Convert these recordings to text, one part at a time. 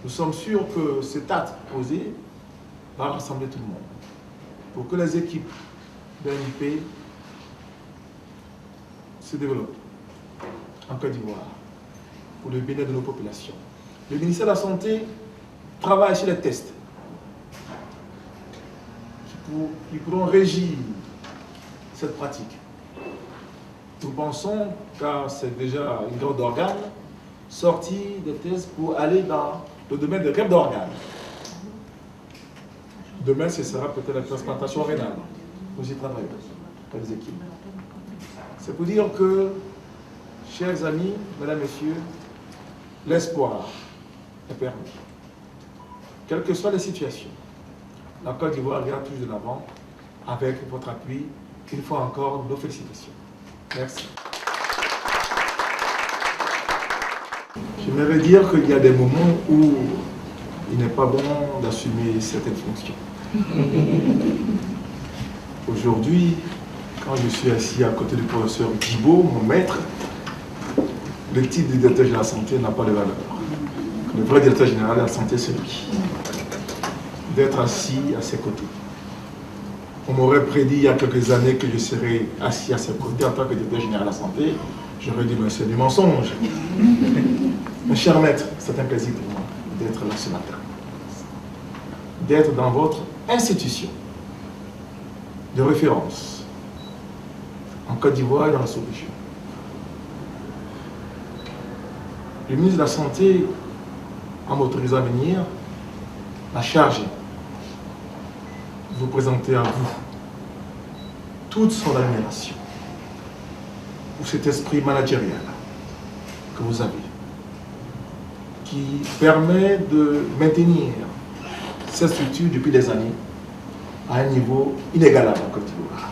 Nous sommes sûrs que cet acte posé va rassembler tout le monde pour que les équipes de l'ANIP se développent en Côte d'Ivoire pour le bien-être de nos populations. Le ministère de la Santé travaille sur les tests qui pourront régir cette pratique. Nous pensons, car c'est déjà une grande organe, sortir des tests pour aller dans le domaine des greffes d'organes. Demain, ce sera peut-être la transplantation rénale. Nous y travaillons, avec les équipes. C'est pour dire que, chers amis, mesdames, messieurs, l'espoir est permis. Quelles que soient les situations, la Côte d'Ivoire ira toujours de l'avant avec votre appui. Une fois encore, nos félicitations. Merci. J'aimerais dire qu'il y a des moments où il n'est pas bon d'assumer certaines fonctions. Aujourd'hui, quand je suis assis à côté du professeur Guibault, mon maître, le titre de directeur général de la santé n'a pas de valeur. Le vrai directeur général de la santé, c'est lui. D'être assis à ses côtés. On m'aurait prédit il y a quelques années que je serais assis à ses côtés en tant que directeur général de la santé. J'aurais dit, mais c'est du mensonge. Mon cher maître, c'est un plaisir pour moi d'être là ce matin. D'être dans votre institution de référence en Côte d'Ivoire et dans la sous-région. Le ministre de la Santé, en m'autorisant à venir, m'a chargé de vous présenter à vous toute son admiration pour cet esprit managérial que vous avez, qui permet de maintenir cette structure depuis des années à un niveau inégalable en Côte d'Ivoire.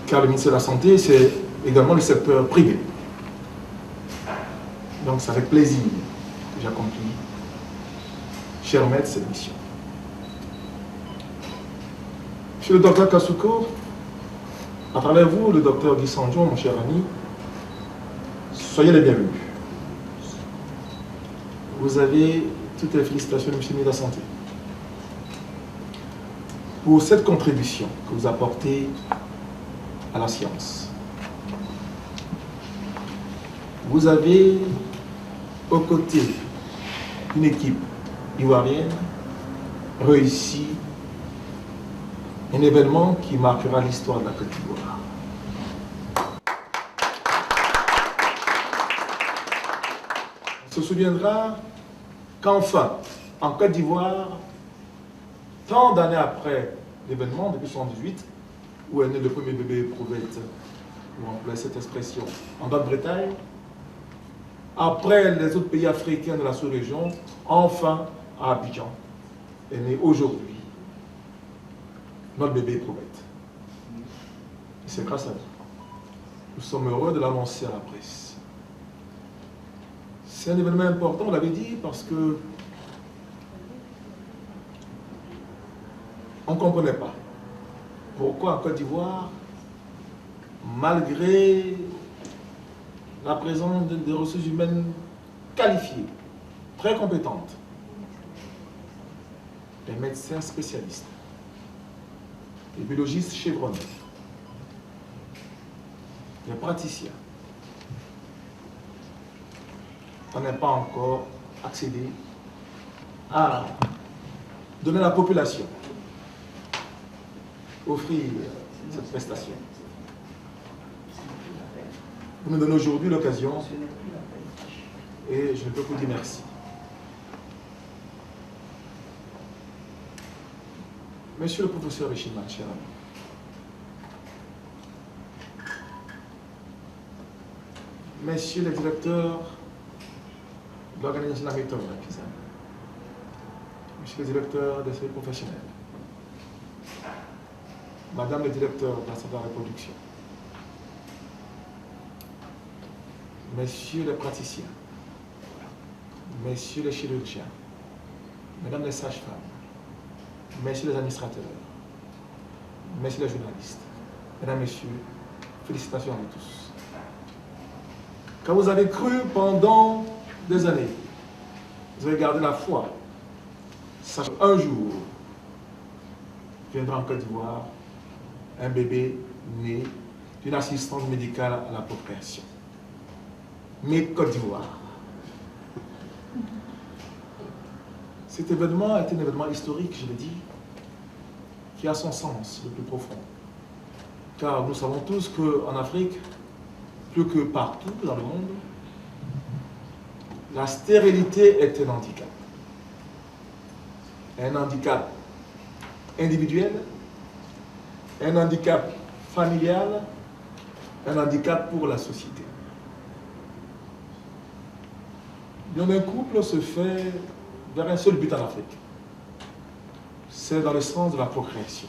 Car le ministère de la Santé, c'est également le secteur privé. Donc c'est avec plaisir que j'accomplis, cher maître, cette mission. Monsieur le docteur Kasuko, à travers vous, le docteur Guy Sanjon, mon cher ami, soyez les bienvenus. Vous avez toutes les félicitations de M. le ministre de la Santé pour cette contribution que vous apportez à la science. Vous avez, aux côtés d'une équipe ivoirienne, réussi un événement qui marquera l'histoire de la Côte d'Ivoire. On se souviendra qu'enfin, en Côte d'Ivoire, tant d'années après l'événement, depuis 1978, où est né le premier bébé éprouvette, où on emploie cette expression, en Grande-Bretagne, après les autres pays africains de la sous-région, enfin, à Abidjan, est né aujourd'hui notre bébé éprouvette. Et c'est grâce à vous. Nous sommes heureux de l'annoncer à la presse. C'est un événement important, on l'avait dit, parce que on ne comprenait pas pourquoi en Côte d'Ivoire, malgré la présence de ressources humaines qualifiées, très compétentes, des médecins spécialistes, des biologistes chevronnés, des praticiens, on n'a pas encore accédé à donner à la population, offrir cette prestation. Vous nous donnez aujourd'hui l'occasion et je ne peux vous dire merci. Monsieur le professeur Richimane, cher ami, messieurs les directeurs de l'organisation de la méthode, monsieur le directeur des services professionnels, madame le directeur de la santé de la reproduction, messieurs les praticiens, messieurs les chirurgiens, mesdames les sages-femmes, messieurs les administrateurs, messieurs les journalistes, mesdames, messieurs, félicitations à vous tous. Quand vous avez cru pendant des années vous avez gardé la foi. Sachez qu'un jour, viendra en Côte d'Ivoire un bébé né d'une assistance médicale à la procréation. Mais Côte d'Ivoire. Cet événement est un événement historique, je le dis, qui a son sens le plus profond. Car nous savons tous qu'en Afrique, plus que partout dans le monde, la stérilité est un handicap. Un handicap individuel, un handicap familial, un handicap pour la société. L'union d'un couple se fait vers un seul but en Afrique. C'est dans le sens de la procréation.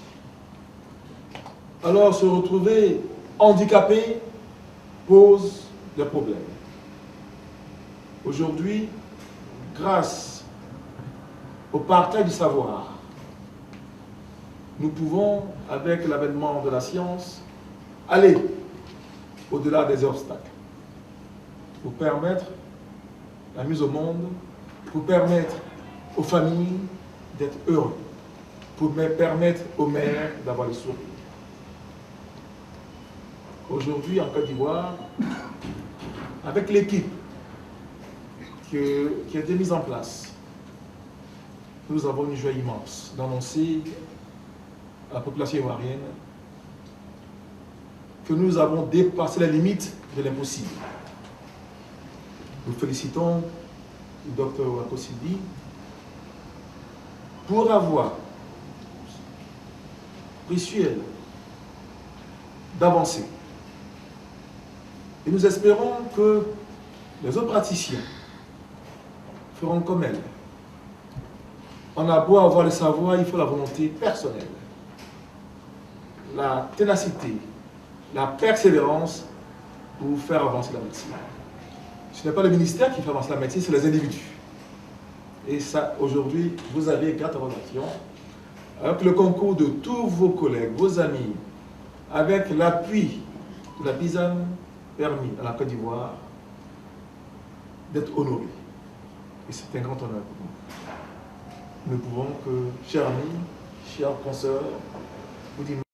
Alors se retrouver handicapé pose des problèmes. Aujourd'hui, grâce au partage du savoir, nous pouvons, avec l'avènement de la science, aller au-delà des obstacles pour permettre la mise au monde, pour permettre aux familles d'être heureuses, pour permettre aux mères d'avoir le sourire. Aujourd'hui, en Côte d'Ivoire, avec l'équipe qui a été mise en place, nous avons une joie immense d'annoncer à la population ivoirienne que nous avons dépassé la limite de l'impossible. Nous félicitons le Dr Wako Sylvie pour avoir rituel d'avancer. Et nous espérons que les autres praticiens feront comme elle. On a beau avoir le savoir, il faut la volonté personnelle, la ténacité, la persévérance pour faire avancer la médecine. Ce n'est pas le ministère qui fait avancer la médecine, c'est les individus. Et ça, aujourd'hui, vous avez grâce à vos actions, avec le concours de tous vos collègues, vos amis, avec l'appui de la BISAN, permis à la Côte d'Ivoire d'être honoré. Et c'est un grand honneur pour nous. Nous pouvons que, chers amis, chers consoeurs, vous dire